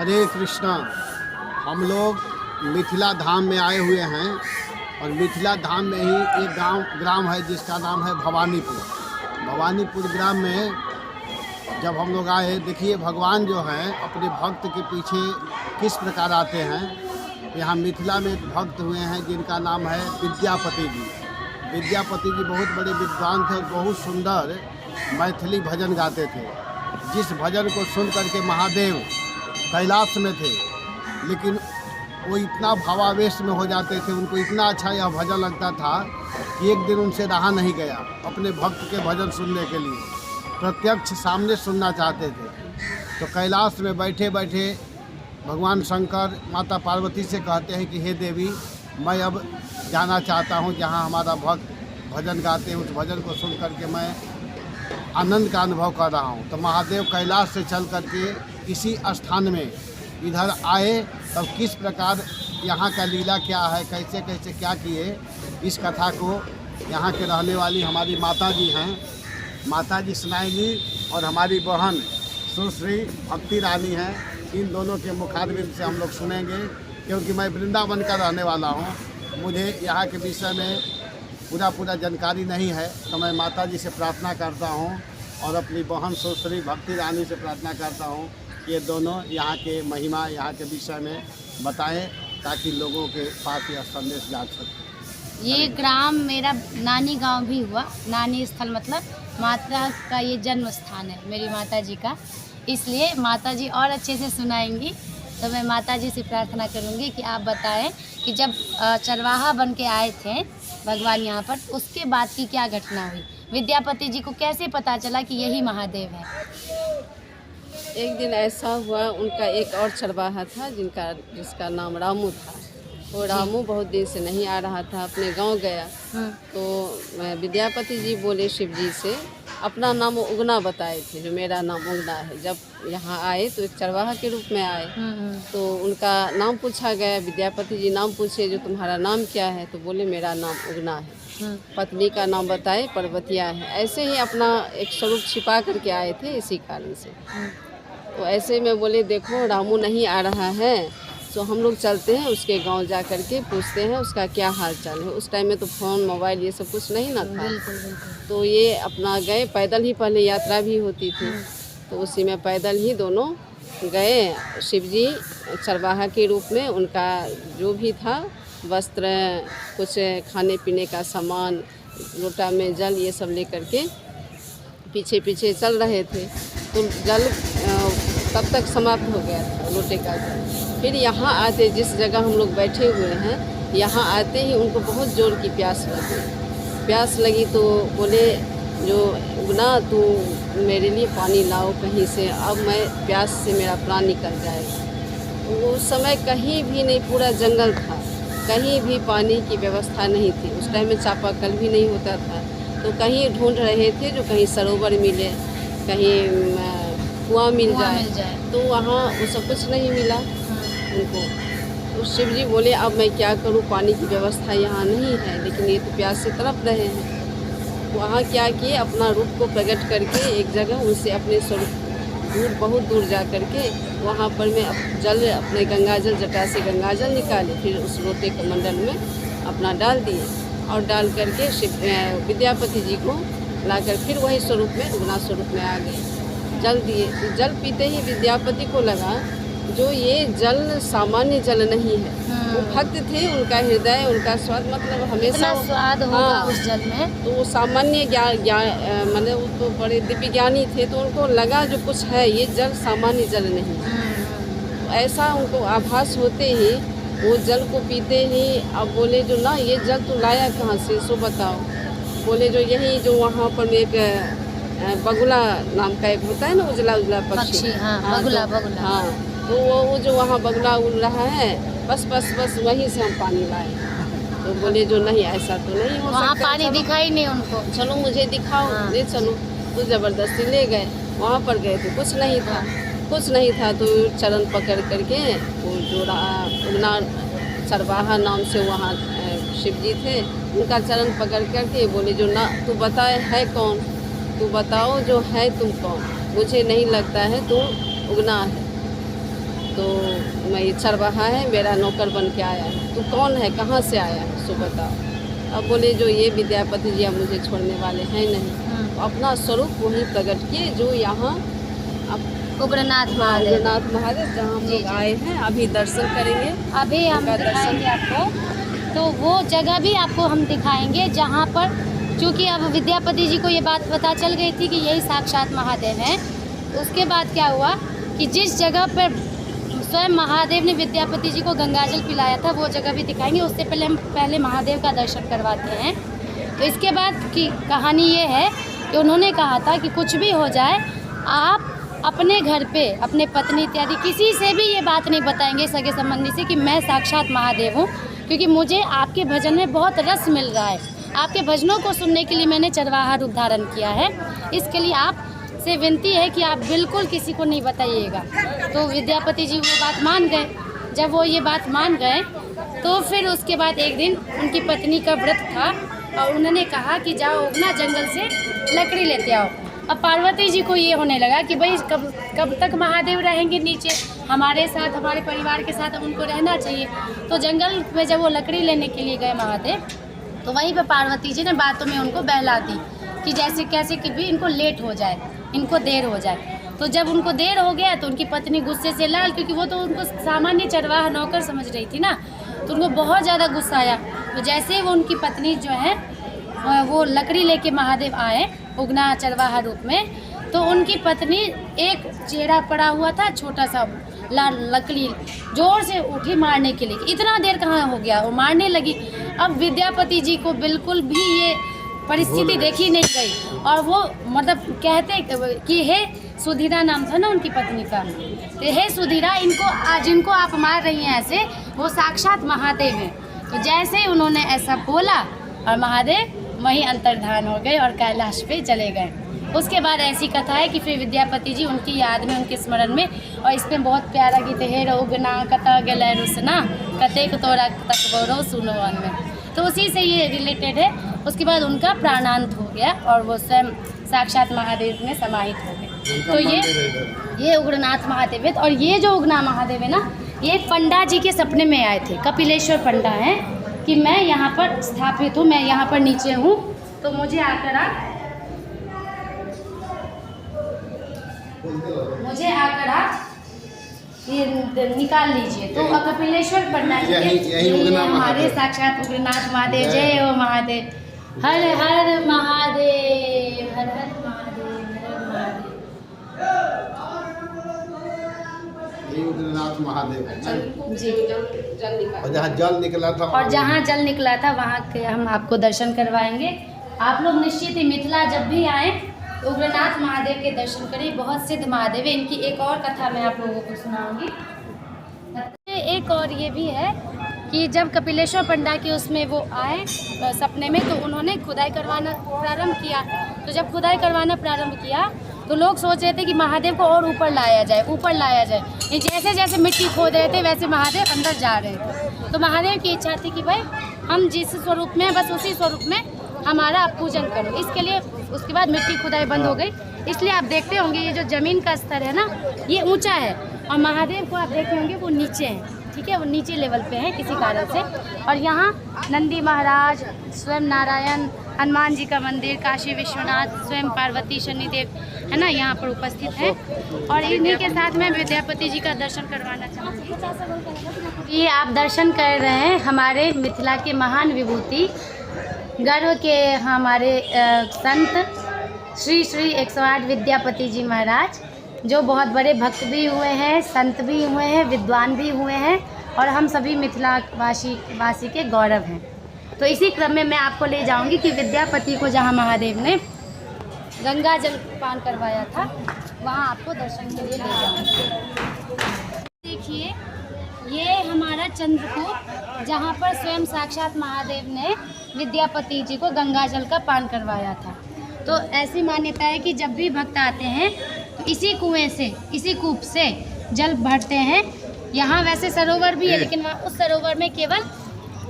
हरे कृष्णा। हम लोग मिथिला धाम में आए हुए हैं और मिथिला धाम में ही एक ग्राम है जिसका नाम है भवानीपुर। भवानीपुर ग्राम में जब हम लोग आए, देखिए भगवान जो हैं अपने भक्त के पीछे किस प्रकार आते हैं। यहाँ मिथिला में एक भक्त हुए हैं जिनका नाम है विद्यापति जी। विद्यापति जी बहुत बड़े विद्वान थे और बहुत सुंदर मैथिली भजन गाते थे। जिस भजन को सुन करके महादेव कैलाश में थे, लेकिन वो इतना भावावेश में हो जाते थे, उनको इतना अच्छा यह भजन लगता था कि एक दिन उनसे रहा नहीं गया। अपने भक्त के भजन सुनने के लिए प्रत्यक्ष सामने सुनना चाहते थे। तो कैलाश में बैठे बैठे भगवान शंकर माता पार्वती से कहते हैं कि हे देवी, मैं अब जाना चाहता हूँ जहाँ हमारा भक्त भजन गाते हैं, उस भजन को सुन करके मैं आनंद का अनुभव कर रहा हूँ। तो महादेव कैलाश से चल करके इसी स्थान में इधर आए। तब किस प्रकार यहाँ का लीला क्या है, कैसे कैसे क्या किए, इस कथा को यहाँ के रहने वाली हमारी माता जी हैं, माता जी सुनाएंगी और हमारी बहन सुश्री भक्ति रानी हैं। इन दोनों के मुखारबिंद से हम लोग सुनेंगे, क्योंकि मैं वृंदावन का रहने वाला हूँ। मुझे यहाँ के विषय में पूरा जानकारी नहीं है। तो मैं माता जी से प्रार्थना करता हूँ और अपनी बहन सुश्री भक्ति रानी से प्रार्थना करता हूँ कि ये दोनों यहाँ के महिमा, यहाँ के विषय में बताएं, ताकि लोगों के पास यह संदेश जा सके। ये ग्राम मेरा नानी गांव भी हुआ। नानी स्थल मतलब माता का ये जन्म स्थान है मेरी माता जी का, इसलिए माता जी और अच्छे से सुनाएंगी। तो मैं माता जी से प्रार्थना करूंगी कि आप बताएं कि जब चरवाहा बन के आए थे भगवान यहाँ पर, उसके बाद की क्या घटना हुई। विद्यापति जी को कैसे पता चला कि यही महादेव है। एक दिन ऐसा हुआ, उनका एक और चरवाहा था जिसका नाम रामू था। वो रामू बहुत दिन से नहीं आ रहा था, अपने गांव गया। तो विद्यापति जी बोले शिव जी से, अपना नाम उगना बताए थे, जो मेरा नाम उगना है। जब यहाँ आए तो एक चरवाहा के रूप में आए। तो उनका नाम पूछा गया, विद्यापति जी नाम पूछे, जो तुम्हारा नाम क्या है? तो बोले मेरा नाम उगना है। पत्नी का नाम बताए, पर्वतिया है। ऐसे ही अपना एक स्वरूप छिपा करके आए थे, इसी कारण से। तो ऐसे में बोले देखो रामू नहीं आ रहा है, तो हम लोग चलते हैं उसके गांव जा कर के पूछते हैं उसका क्या हाल चाल है। उस टाइम में तो फ़ोन मोबाइल ये सब कुछ नहीं ना था। तो ये अपना गए, पैदल ही पहले यात्रा भी होती थी, तो उसी में पैदल ही दोनों गए। शिवजी चरवाहा के रूप में, उनका जो भी था वस्त्र, कुछ खाने पीने का सामान, लोटा में जल, ये सब लेकर के पीछे पीछे चल रहे थे। तो जल तब तक समाप्त हो गया था, लोटे का जल। फिर यहाँ आते, जिस जगह हम लोग बैठे हुए हैं, यहाँ आते ही उनको बहुत जोर की प्यास लगी। तो बोले जो उगना, तू मेरे लिए पानी लाओ कहीं से, अब मैं प्यास से मेरा प्राण निकल जाएगा। उस समय कहीं भी नहीं, पूरा जंगल था, कहीं भी पानी की व्यवस्था नहीं थी। उस टाइम में चापाकल भी नहीं होता था। तो कहीं ढूंढ रहे थे जो कहीं सरोवर मिले, कहीं कुआं मिल जाए। तो वहाँ वो सब कुछ नहीं मिला उनको। तो शिव जी बोले अब मैं क्या करूँ, पानी की व्यवस्था यहाँ नहीं है, लेकिन ये तो प्यास से तड़प रहे हैं। वहाँ क्या किए, अपना रूप को प्रकट करके एक जगह उनसे अपने स्वरूप दूर, बहुत दूर जा करके वहाँ पर मैं जल, अपने गंगाजल जटा से गंगाजल निकाले, फिर उस लोटे के मंडल में अपना डाल दिए और डाल करके शिव विद्यापति जी को लाकर फिर वही स्वरूप में, उगना स्वरूप में आ गए। जल दिए। तो जल पीते ही विद्यापति को लगा जो ये जल सामान्य जल नहीं है। वो भक्त थे, उनका हृदय, उनका स्वाद, मतलब हमेशा स्वाद होगा उस जल में। तो वो सामान्य मतलब वो तो बड़े दिव्य ज्ञानी थे, तो उनको लगा जो कुछ है, ये जल सामान्य जल नहीं है। तो ऐसा उनको आभास होते ही वो जल को पीते ही अब बोले जो ना, ये जल तो लाया कहाँ से, सो बताओ। बोले जो यही जो वहाँ पर एक बगुला नाम का एक होता है ना, उजला उजला पक्षी। बगुला। हाँ, तो वो जो वहाँ बगुला उड़ रहा है, बस वहीं से हम पानी लाए। तो बोले जो नहीं, ऐसा तो नहीं हो सकता, वहाँ पानी दिखाई नहीं उनको। चलो मुझे दिखाओ। ले चलो। तो ज़बरदस्ती ले गए। वहाँ पर गए तो कुछ नहीं था। तो चरण पकड़ करके वो जो उगना चरवाहा नाम से वहाँ शिव जी थे, उनका चरण पकड़ करके बोले जो ना, तू बताए है कौन, तू बताओ जो है तुम कौन, मुझे नहीं लगता है तू उगना है। तो मैं ये चरवाहा है, मेरा नौकर बन के आया है, तू कौन है, कहाँ से आया है, सो बताओ। अब बोले जो ये विद्यापति जी अब मुझे छोड़ने वाले हैं नहीं, तो अपना स्वरूप वही प्रकट किए जो यहाँ उग्रनाथ महादेव, उग्रनाथ महादेव जहाँ हम लोग आए हैं। अभी दर्शन करेंगे, अभी हम दिखाएंगे आपको। तो वो जगह भी आपको हम दिखाएंगे जहाँ पर, क्योंकि अब विद्यापति जी को ये बात पता चल गई थी कि यही साक्षात महादेव हैं। उसके बाद क्या हुआ कि जिस जगह पर स्वयं महादेव ने विद्यापति जी को गंगाजल पिलाया था वो जगह भी दिखाएंगे। उससे पहले हम महादेव का दर्शन करवाते हैं। तो इसके बाद की कहानी ये है कि उन्होंने कहा था कि कुछ भी हो जाए आप अपने घर पे अपने पत्नी इत्यादि किसी से भी ये बात नहीं बताएंगे सगे संबंधी से कि मैं साक्षात महादेव हूँ, क्योंकि मुझे आपके भजन में बहुत रस मिल रहा है। आपके भजनों को सुनने के लिए मैंने चरवाहा रूप धारण किया है। इसके लिए आप से विनती है कि आप बिल्कुल किसी को नहीं बताइएगा। तो विद्यापति जी वो बात मान गए। जब वो ये बात मान गए तो फिर उसके बाद एक दिन उनकी पत्नी का व्रत था और उन्होंने कहा कि जाओ उगना जंगल से लकड़ी लेते आओ। अब पार्वती जी को ये होने लगा कि भाई कब तक महादेव रहेंगे नीचे, हमारे साथ हमारे परिवार के साथ उनको रहना चाहिए। तो जंगल में जब वो लकड़ी लेने के लिए गए महादेव, तो वहीं पे पार्वती जी ने बातों में उनको बहला दी कि जैसे कैसे कि भी इनको लेट हो जाए, इनको देर हो जाए। तो जब उनको देर हो गया तो उनकी पत्नी गुस्से से लाल, क्योंकि वो तो उनको सामान्य चरवाहा नौकर समझ रही थी ना, तो उनको बहुत ज़्यादा गुस्सा आया। तो जैसे वो उनकी पत्नी जो है वो लकड़ी लेके महादेव आए उगना चरवाहा रूप में, तो उनकी पत्नी एक चेहरा पड़ा हुआ था छोटा सा लकड़ी जोर से उठी मारने के लिए। इतना देर कहाँ हो गया, वो मारने लगी। अब विद्यापति जी को बिल्कुल भी ये परिस्थिति देखी नहीं गई और वो मतलब कहते कि हे सुधीरा नाम था ना उनकी पत्नी का, तो हे सुधीरा जिनको आप मार रही हैं ऐसे वो साक्षात महादेव हैं। तो जैसे उन्होंने ऐसा बोला और महादेव वहीं अंतर्धान हो गए और कैलाश पे चले गए। उसके बाद ऐसी कथा है कि फिर विद्यापति जी उनकी याद में, उनके स्मरण में, और इसमें बहुत प्यारा गीत है, हे उगना कत गले रुसना कतेक तोरा तक बोरो सुनो वन में। तो उसी से ये रिलेटेड है। उसके बाद उनका प्राणांत हो गया और वो स्वयं साक्षात महादेव में समाहित हो गए। तो ये उग्रनाथ महादेव है। और ये जो उगना महादेव है ना, ये पंडा जी के सपने में आए थे। कपिलेश्वर पंडा है कि मैं यहाँ पर स्थापित हूँ, मैं यहाँ पर नीचे हूँ, तो मुझे आकर आप ये निकाल लीजिए। तो कपिलेश्वर पंडा जी के हमारे साक्षात उग्रनाथ महादेव। जय हो महादेव, हर हर महादेव, हर हर महादेव, हर महादेव। उग्रनाथ महादेव है जी। और जहाँ जल निकला था, वहाँ के हम आपको दर्शन करवाएंगे। आप लोग निश्चित ही मिथिला जब भी आए उग्रनाथ महादेव के दर्शन करें। बहुत सिद्ध महादेव है। इनकी एक और कथा मैं आप लोगों को सुनाऊंगी। एक और ये भी है कि जब कपिलेश्वर पंडा के उसमें वो आए सपने में, तो उन्होंने खुदाई करवाना प्रारंभ किया। तो जब खुदाई करवाना प्रारंभ किया तो लोग सोच रहे थे कि महादेव को और ऊपर लाया जाए। जैसे जैसे मिट्टी खोद रहे थे वैसे महादेव अंदर जा रहे थे। तो महादेव की इच्छा थी कि भाई हम जिस स्वरूप में बस उसी स्वरूप में हमारा आप पूजन करो। इसके लिए उसके बाद मिट्टी खुदाई बंद हो गई। इसलिए आप देखते होंगे ये जो ज़मीन का स्तर है ना, ये ऊंचा है और महादेव को आप देखे होंगे वो नीचे हैं। ठीक है, वो नीचे लेवल पे हैं किसी कारण से। और यहाँ नंदी महाराज, स्वयं नारायण, हनुमान जी का मंदिर, काशी विश्वनाथ, स्वयं पार्वती शनिदेव है ना यहाँ पर उपस्थित है। और इन्हीं के साथ मैं विद्यापति जी का दर्शन करवाना चाहूँगी। ये आप दर्शन कर रहे हैं हमारे मिथिला के महान विभूति गर्व के हमारे संत श्री 108 विद्यापति जी महाराज, जो बहुत बड़े भक्त भी हुए हैं, संत भी हुए हैं, विद्वान भी हुए हैं और हम सभी मिथिला वासी के गौरव हैं। तो इसी क्रम में मैं आपको ले जाऊंगी कि विद्यापति को जहां महादेव ने गंगा जल पान करवाया था, वहां आपको दर्शन के लिए ले जाऊंगी। देखिए, ये हमारा चंद्रकूप, जहां पर स्वयं साक्षात महादेव ने विद्यापति जी को गंगा जल का पान करवाया था। तो ऐसी मान्यता है कि जब भी भक्त आते हैं तो इसी कुएं से, इसी कूप से जल भरते हैं। यहाँ वैसे सरोवर भी है, लेकिन वहाँ उस सरोवर में केवल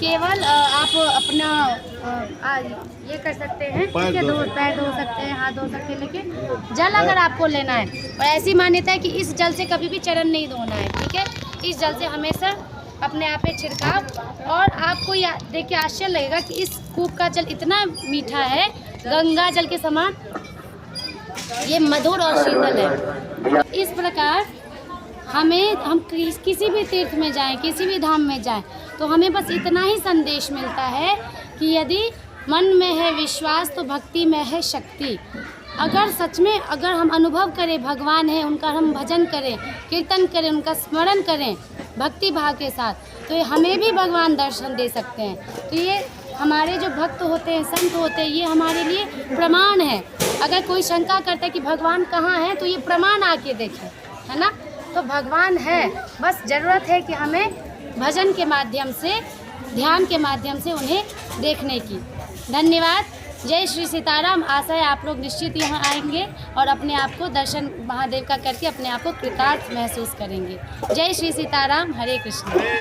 आप अपना ये कर सकते हैं, ठीक है, पैर धो सकते हैं, हाथ धो सकते हैं, लेकिन जल अगर आपको लेना है, और ऐसी मान्यता है कि इस जल से कभी भी चरण नहीं धोना है, ठीक है। इस जल से हमेशा अपने आप पे छिड़काव। और आपको देख के आश्चर्य लगेगा कि इस कूप का जल इतना मीठा है, गंगा जल के समान ये मधुर और शीतल है। इस प्रकार हम किसी भी तीर्थ में जाएं, किसी भी धाम में जाएं, तो हमें बस इतना ही संदेश मिलता है कि यदि मन में है विश्वास तो भक्ति में है शक्ति। अगर सच में अगर हम अनुभव करें भगवान है, उनका हम भजन करें, कीर्तन करें, उनका स्मरण करें भक्ति भाव के साथ, तो हमें भी भगवान दर्शन दे सकते हैं। तो ये हमारे जो भक्त होते हैं, संत होते हैं, ये हमारे लिए प्रमाण है। अगर कोई शंका करता है कि भगवान कहाँ है, तो ये प्रमाण आके देखें, है ना। तो भगवान है, बस ज़रूरत है कि हमें भजन के माध्यम से, ध्यान के माध्यम से उन्हें देखने की। धन्यवाद। जय श्री सीताराम। आशा है आप लोग निश्चित यहाँ आएंगे और अपने आप को दर्शन महादेव का करके अपने आप को कृतार्थ महसूस करेंगे। जय श्री सीताराम। हरे कृष्ण।